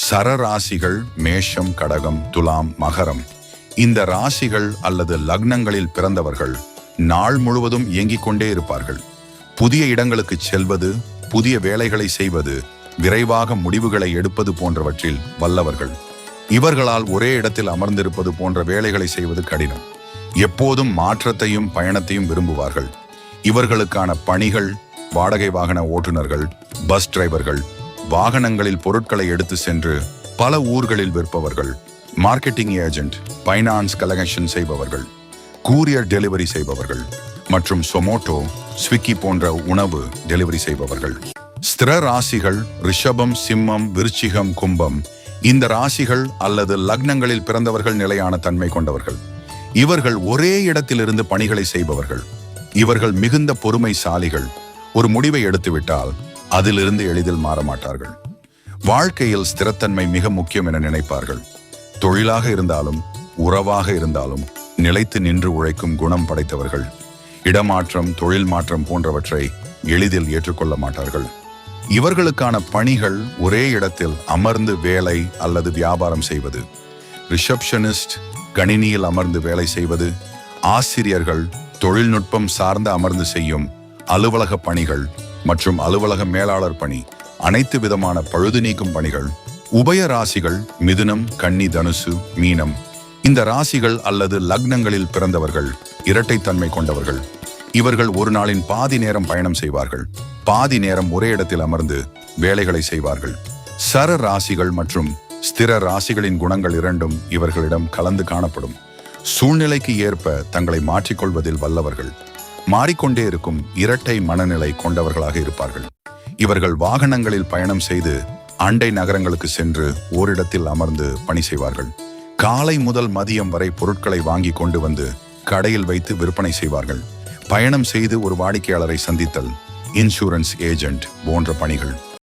சரராசிகள் மேஷம், கடகம், துலாம், மகரம். இந்த ராசிகள் அல்லது லக்னங்களில் பிறந்தவர்கள் நாள் முழுவதும் இயங்கிக் கொண்டே இருப்பார்கள். புதிய இடங்களுக்கு செல்வது, புதிய வேலைகளை செய்வது, விரைவாக முடிவுகளை எடுப்பது போன்றவற்றில் வல்லவர்கள். இவர்களால் ஒரே இடத்தில் அமர்ந்திருப்பது போன்ற வேலைகளை செய்வது கடினம். எப்போதும் மாற்றத்தையும் பயணத்தையும் விரும்புவார்கள். இவர்களுக்கான பணிகள் வாடகை வாகன ஓட்டுநர்கள், பஸ் டிரைவர்கள், வாகனங்களில் பொருட்களை எடுத்து சென்று பல ஊர்களில் விற்பவர்கள், மார்க்கெட்டிங் ஏஜென்ட், பைனான்ஸ் கலெக்ஷன் செய்பவர்கள், கூரியர் டெலிவரி செய்பவர்கள் மற்றும் சொமோட்டோ, ஸ்விக்கி போன்ற உணவு டெலிவரி செய்பவர்கள். ஸ்திர ராசிகள் ரிஷபம், சிம்மம், விருச்சிகம், கும்பம். இந்த ராசிகள் அல்லது லக்னங்களில் பிறந்தவர்கள் நிலையான தன்மை கொண்டவர்கள். இவர்கள் ஒரே இடத்திலிருந்து பணிகளை செய்பவர்கள். இவர்கள் மிகுந்த பொறுமைசாலிகள். ஒரு முடிவை எடுத்துவிட்டால் அதிலிருந்து எளிதில் மாற மாட்டார்கள். வாழ்க்கையில் ஸ்திரத்தன்மை மிக முக்கியம் என நினைப்பார்கள். தொழிலாக இருந்தாலும் உறவாக இருந்தாலும் நிலைத்து நின்று உழைக்கும் குணம் படைத்தவர்கள். இடமாற்றம், தொழில் மாற்றம் போன்றவற்றை எளிதில் ஏற்றுக்கொள்ள மாட்டார்கள். இவர்களுக்கான பணிகள் ஒரே இடத்தில் அமர்ந்து வேலை அல்லது வியாபாரம் செய்வது, ரிசப்ஷனிஸ்ட் கணினியில் அமர்ந்து வேலை செய்வது, ஆசிரியர்கள் தொழில்நுட்பம் சார்ந்து அமர்ந்து செய்யும் அலுவலக பணிகள் மற்றும் அலுவலக மேலாளர் பணி, அனைத்து விதமான பழுது நீக்கும் பணிகள். உபய ராசிகள் மிதுனம், கன்னி, தனுசு, மீனம். இந்த ராசிகள் அல்லது லக்னங்களில் பிறந்தவர்கள் இரட்டைத்தன்மை கொண்டவர்கள். இவர்கள் ஒரு நாளின் பாதி நேரம் பயணம் செய்வார்கள், பாதி நேரம் ஒரே இடத்தில் அமர்ந்து வேலைகளை செய்வார்கள். சர ராசிகள் மற்றும் ஸ்திர ராசிகளின் குணங்கள் இரண்டும் இவர்களிடம் கலந்து காணப்படும். சூழ்நிலைக்கு ஏற்ப தங்களை மாற்றிக்கொள்வதில் வல்லவர்கள். மாறிக்கொண்டே இருக்கும் இரட்டை மனநிலை கொண்டவர்களாக இருப்பார்கள். இவர்கள் வாகனங்களில் பயணம் செய்து அண்டை நகரங்களுக்கு சென்று ஓரிடத்தில் அமர்ந்து பணி செய்வார்கள். காலை முதல் மதியம் வரை பொருட்களை வாங்கி கொண்டு வந்து கடையில் வைத்து விற்பனை செய்வார்கள். பயணம் செய்து ஒரு வாடிக்கையாளரை சந்தித்தல், இன்சூரன்ஸ் ஏஜென்ட் போன்ற பணிகள்.